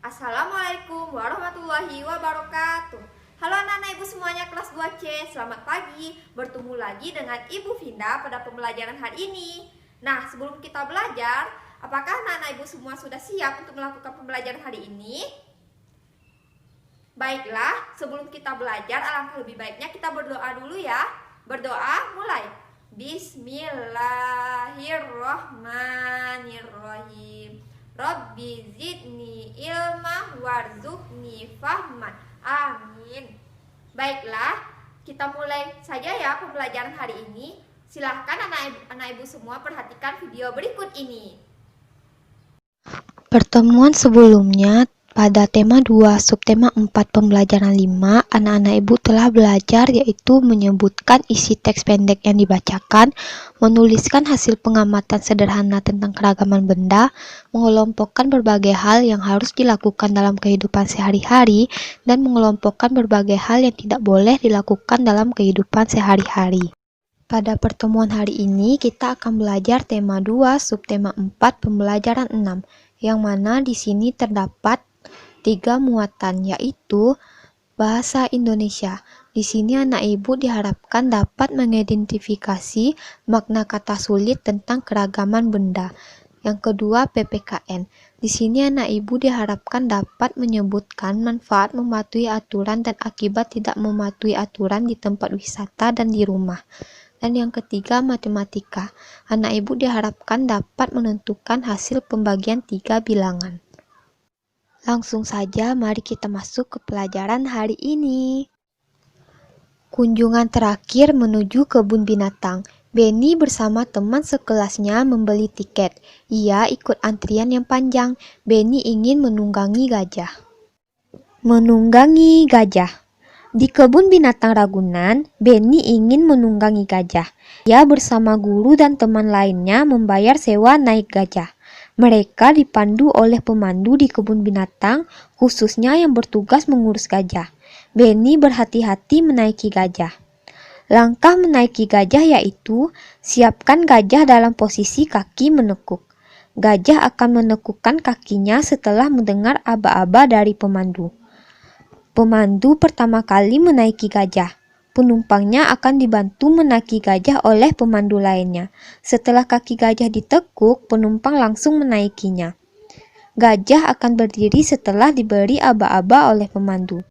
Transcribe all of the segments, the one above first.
Assalamualaikum warahmatullahi wabarakatuh. Halo anak-anak ibu semuanya kelas 2C, selamat pagi. Bertemu lagi dengan Ibu Vinda pada pembelajaran hari ini. Nah, sebelum kita belajar, apakah anak-anak ibu semua sudah siap untuk melakukan pembelajaran hari ini? Baiklah, sebelum kita belajar, alangkah lebih baiknya kita berdoa dulu ya. Berdoa, mulai. Bismillahirrohmanirrohim. Rabbi zidni ilmah warzuqni fahman. Amin. Baiklah, kita mulai saja ya pembelajaran hari ini. Silahkan anak ibu semua perhatikan video berikut ini. Pertemuan sebelumnya pada tema 2, subtema 4 pembelajaran 5, anak-anak ibu telah belajar yaitu menyebutkan isi teks pendek yang dibacakan, menuliskan hasil pengamatan sederhana tentang keragaman benda, mengelompokkan berbagai hal yang harus dilakukan dalam kehidupan sehari-hari, dan mengelompokkan berbagai hal yang tidak boleh dilakukan dalam kehidupan sehari-hari. Pada pertemuan hari ini, kita akan belajar tema 2, subtema 4, pembelajaran 6, yang mana di sini terdapat 3 muatan, yaitu bahasa Indonesia. Di sini anak ibu diharapkan dapat mengidentifikasi makna kata sulit tentang keragaman benda. Yang kedua, PPKN. Di sini anak ibu diharapkan dapat menyebutkan manfaat mematuhi aturan dan akibat tidak mematuhi aturan di tempat wisata dan di rumah. Dan yang ketiga, matematika. Anak ibu diharapkan dapat menentukan hasil pembagian 3 bilangan. Langsung saja, mari kita masuk ke pelajaran hari ini. Kunjungan terakhir menuju kebun binatang. Benny bersama teman sekelasnya membeli tiket. Ia ikut antrian yang panjang. Benny ingin menunggangi gajah. Menunggangi gajah. Di kebun binatang Ragunan, Benny ingin menunggangi gajah. Ia bersama guru dan teman lainnya membayar sewa naik gajah. Mereka dipandu oleh pemandu di kebun binatang, khususnya yang bertugas mengurus gajah. Benny berhati-hati menaiki gajah. Langkah menaiki gajah yaitu, siapkan gajah dalam posisi kaki menekuk. Gajah akan menekukkan kakinya setelah mendengar aba-aba dari pemandu. Pemandu pertama kali menaiki gajah. Penumpangnya akan dibantu menaiki gajah oleh pemandu lainnya. Setelah kaki gajah ditekuk, penumpang langsung menaikinya. Gajah akan berdiri setelah diberi aba-aba oleh pemandu.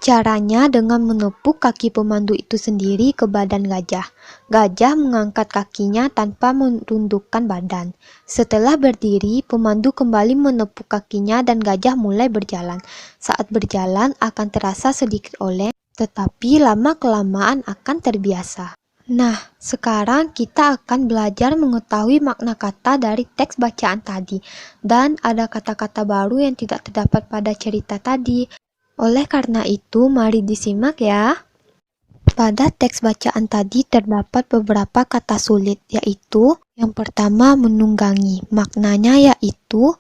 Caranya dengan menepuk kaki pemandu itu sendiri ke badan gajah. Gajah mengangkat kakinya tanpa menundukkan badan. Setelah berdiri, pemandu kembali menepuk kakinya dan gajah mulai berjalan. Saat berjalan akan terasa sedikit oleng, tetapi lama-kelamaan akan terbiasa. Nah, sekarang kita akan belajar mengetahui makna kata dari teks bacaan tadi. Dan ada kata-kata baru yang tidak terdapat pada cerita tadi. Oleh karena itu, mari disimak ya. Pada teks bacaan tadi terdapat beberapa kata sulit, yaitu yang pertama menunggangi, maknanya yaitu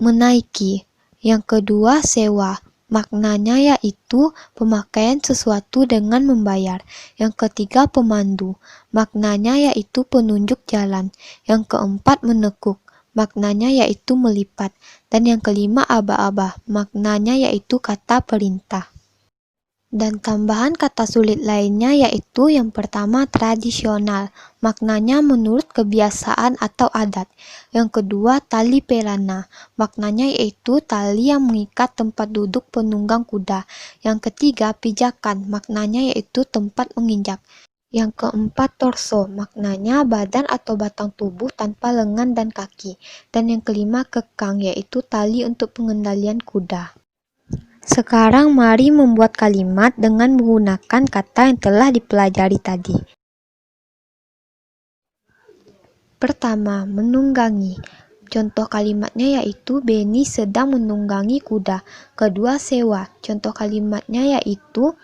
menaiki. Yang kedua sewa, maknanya yaitu pemakaian sesuatu dengan membayar. Yang ketiga pemandu, maknanya yaitu penunjuk jalan. Yang keempat menekuk, maknanya yaitu melipat. Dan yang kelima aba-aba, maknanya yaitu kata perintah. Dan tambahan kata sulit lainnya yaitu yang pertama tradisional, maknanya menurut kebiasaan atau adat. Yang kedua tali pelana, maknanya yaitu tali yang mengikat tempat duduk penunggang kuda. Yang ketiga pijakan, maknanya yaitu tempat menginjak. Yang keempat torso, maknanya badan atau batang tubuh tanpa lengan dan kaki. Dan yang kelima kekang, yaitu tali untuk pengendalian kuda. Sekarang mari membuat kalimat dengan menggunakan kata yang telah dipelajari tadi. Pertama, menunggangi. Contoh kalimatnya yaitu Benny sedang menunggangi kuda. Kedua, sewa. Contoh kalimatnya yaitu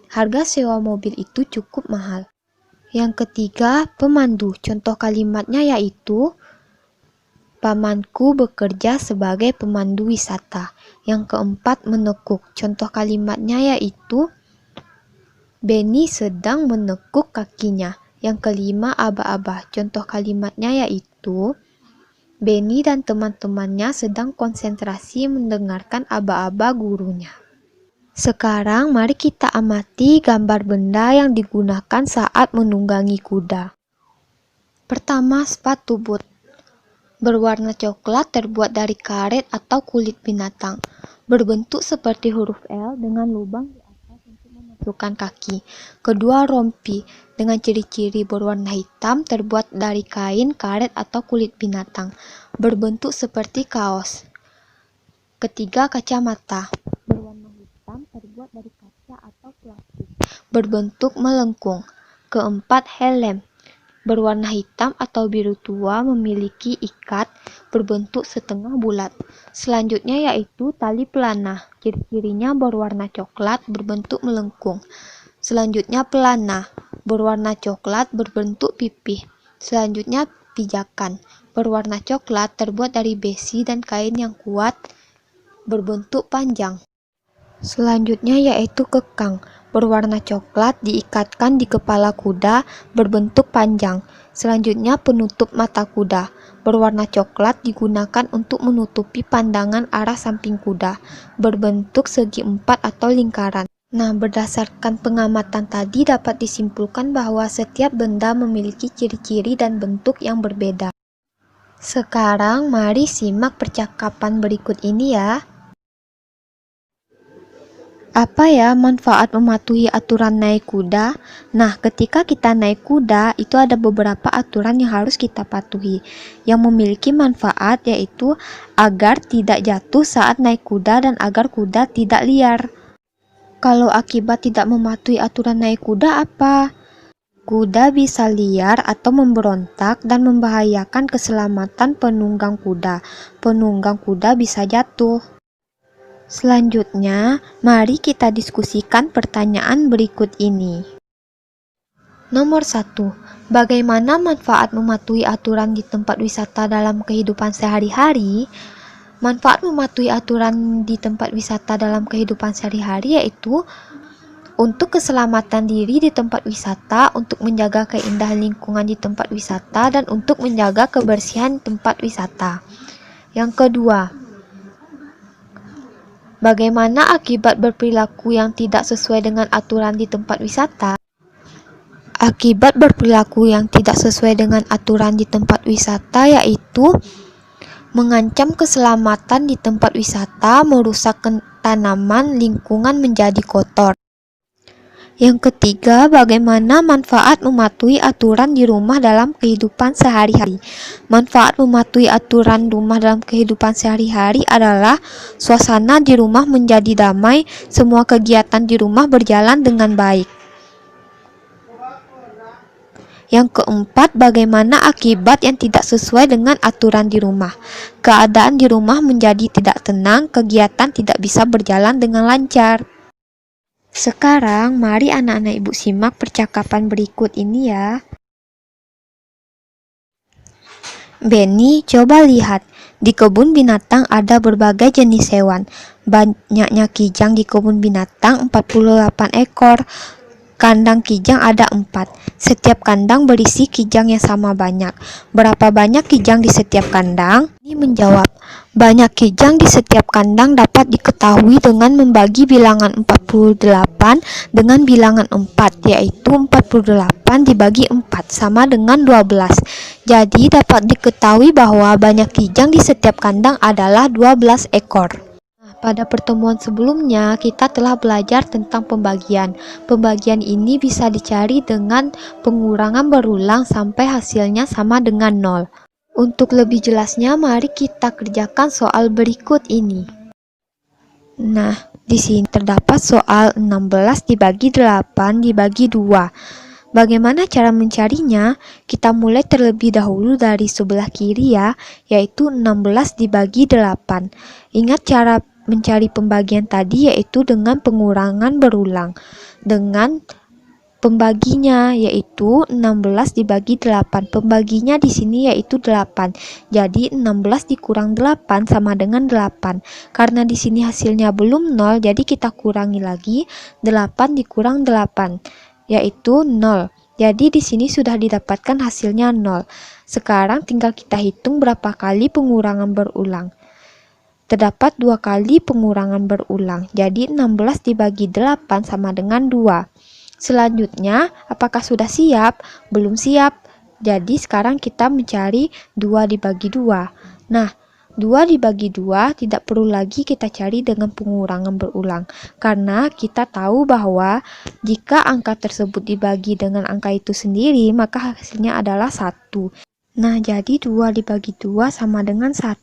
harga sewa mobil itu cukup mahal. Yang ketiga, pemandu. Contoh kalimatnya yaitu pamanku bekerja sebagai pemandu wisata. Yang keempat, menekuk. Contoh kalimatnya yaitu Benny sedang menekuk kakinya. Yang kelima, aba-aba. Contoh kalimatnya yaitu Benny dan teman-temannya sedang konsentrasi mendengarkan aba-aba gurunya. Sekarang mari kita amati gambar benda yang digunakan saat menunggangi kuda. Pertama, sepatu boot. Berwarna coklat, terbuat dari karet atau kulit binatang. Berbentuk seperti huruf L dengan lubang di atas untuk memasukkan kaki. Kedua, rompi dengan ciri-ciri berwarna hitam, terbuat dari kain, karet atau kulit binatang. Berbentuk seperti kaos. Ketiga, kacamata. Berwarna hitam, terbuat dari kaca atau plastik. Berbentuk melengkung. Keempat, helm. Berwarna hitam atau biru tua, memiliki ikat berbentuk setengah bulat. Selanjutnya yaitu tali pelana. Ciri-cirinya berwarna coklat, berbentuk melengkung. Selanjutnya pelana, berwarna coklat, berbentuk pipih. Selanjutnya pijakan, berwarna coklat, terbuat dari besi dan kain yang kuat, berbentuk panjang. Selanjutnya yaitu kekang, berwarna coklat, diikatkan di kepala kuda, berbentuk panjang. Selanjutnya penutup mata kuda, berwarna coklat, digunakan untuk menutupi pandangan arah samping kuda, berbentuk segi empat atau lingkaran. Nah, berdasarkan pengamatan tadi dapat disimpulkan bahwa setiap benda memiliki ciri-ciri dan bentuk yang berbeda. Sekarang mari simak percakapan berikut ini ya. Apa ya manfaat mematuhi aturan naik kuda? Nah, ketika kita naik kuda, itu ada beberapa aturan yang harus kita patuhi. Yang memiliki manfaat yaitu agar tidak jatuh saat naik kuda dan agar kuda tidak liar. Kalau akibat tidak mematuhi aturan naik kuda apa? Kuda bisa liar atau memberontak dan membahayakan keselamatan penunggang kuda. Penunggang kuda bisa jatuh. Selanjutnya, mari kita diskusikan pertanyaan berikut ini. Nomor 1. Bagaimana manfaat mematuhi aturan di tempat wisata dalam kehidupan sehari-hari? Manfaat mematuhi aturan di tempat wisata dalam kehidupan sehari-hari yaitu untuk keselamatan diri di tempat wisata, untuk menjaga keindahan lingkungan di tempat wisata, dan untuk menjaga kebersihan tempat wisata. Yang kedua, bagaimana akibat berperilaku yang tidak sesuai dengan aturan di tempat wisata? Akibat berperilaku yang tidak sesuai dengan aturan di tempat wisata yaitu mengancam keselamatan di tempat wisata, merusak tanaman, lingkungan menjadi kotor. Yang ketiga, bagaimana manfaat mematuhi aturan di rumah dalam kehidupan sehari-hari? Manfaat mematuhi aturan rumah dalam kehidupan sehari-hari adalah suasana di rumah menjadi damai, semua kegiatan di rumah berjalan dengan baik. Yang keempat, bagaimana akibat yang tidak sesuai dengan aturan di rumah? Keadaan di rumah menjadi tidak tenang, kegiatan tidak bisa berjalan dengan lancar. Sekarang, mari anak-anak ibu simak percakapan berikut ini ya. Benny, coba lihat. Di kebun binatang ada berbagai jenis hewan. Banyaknya kijang di kebun binatang 48 ekor. Kandang kijang ada 4. Setiap kandang berisi kijang yang sama banyak. Berapa banyak kijang di setiap kandang? Ini menjawab, banyak kijang di setiap kandang dapat diketahui dengan membagi bilangan 48 dengan bilangan 4, yaitu 48 dibagi 4 sama dengan 12. Jadi dapat diketahui bahwa banyak kijang di setiap kandang adalah 12 ekor. Pada pertemuan sebelumnya, kita telah belajar tentang pembagian. Pembagian ini bisa dicari dengan pengurangan berulang sampai hasilnya sama dengan 0. Untuk lebih jelasnya, mari kita kerjakan soal berikut ini. Nah, di sini terdapat soal 16 dibagi 8 dibagi 2. Bagaimana cara mencarinya? Kita mulai terlebih dahulu dari sebelah kiri ya, yaitu 16 dibagi 8. Ingat cara mencari pembagian tadi yaitu dengan pengurangan berulang. Dengan pembaginya yaitu 16 dibagi 8. Pembaginya di sini yaitu 8. Jadi 16 dikurang 8 sama dengan 8. Karena di sini hasilnya belum 0, jadi kita kurangi lagi 8 dikurang 8 yaitu 0. Jadi di sini sudah didapatkan hasilnya 0. Sekarang tinggal kita hitung berapa kali pengurangan berulang. Terdapat 2 kali pengurangan berulang. Jadi 16 dibagi 8 sama dengan 2. Selanjutnya, apakah sudah siap? Belum siap. Jadi sekarang kita mencari 2 dibagi 2. Nah, 2 dibagi 2 tidak perlu lagi kita cari dengan pengurangan berulang. Karena kita tahu bahwa jika angka tersebut dibagi dengan angka itu sendiri, maka hasilnya adalah 1. Nah, jadi 2 dibagi 2 sama dengan 1.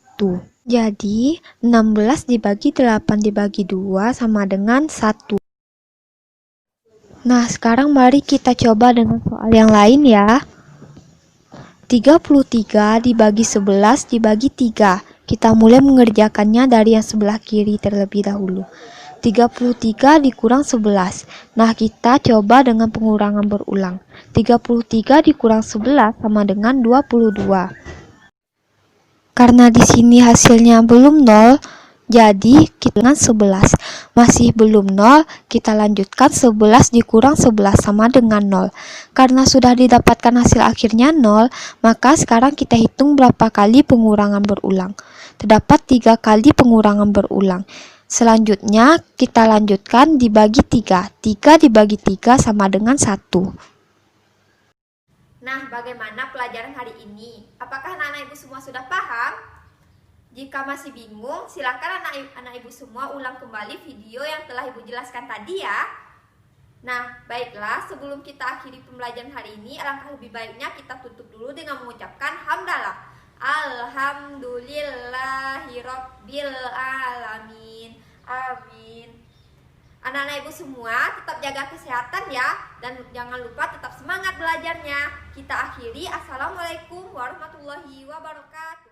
Jadi, 16 dibagi 8 dibagi 2 sama dengan 1. Nah, sekarang mari kita coba dengan soal yang lain ya. 33 dibagi 11 dibagi 3. Kita mulai mengerjakannya dari yang sebelah kiri terlebih dahulu. 33 dikurang 11. Nah, kita coba dengan pengurangan berulang. 33 dikurang 11 sama dengan 22. Karena di sini hasilnya belum 0, jadi kita dengan 11. Masih belum 0, kita lanjutkan 11 dikurang 11 sama dengan 0. Karena sudah didapatkan hasil akhirnya 0, maka sekarang kita hitung berapa kali pengurangan berulang. Terdapat 3 kali pengurangan berulang. Selanjutnya kita lanjutkan dibagi 3. 3 dibagi 3 sama dengan 1. Nah, bagaimana pelajaran hari ini? Apakah anak-anak ibu semua sudah paham? Jika masih bingung, silakan anak ibu semua ulang kembali video yang telah ibu jelaskan tadi ya. Nah, baiklah, sebelum kita akhiri pembelajaran hari ini, alangkah lebih baiknya kita tutup dulu dengan mengucapkan hamdalah. Alhamdulillahirabbil alamin. Amin. Anak-anak ibu semua tetap jaga kesehatan ya, dan jangan lupa tetap semangat belajarnya. Kita akhiri. Assalamualaikum warahmatullahi wabarakatuh.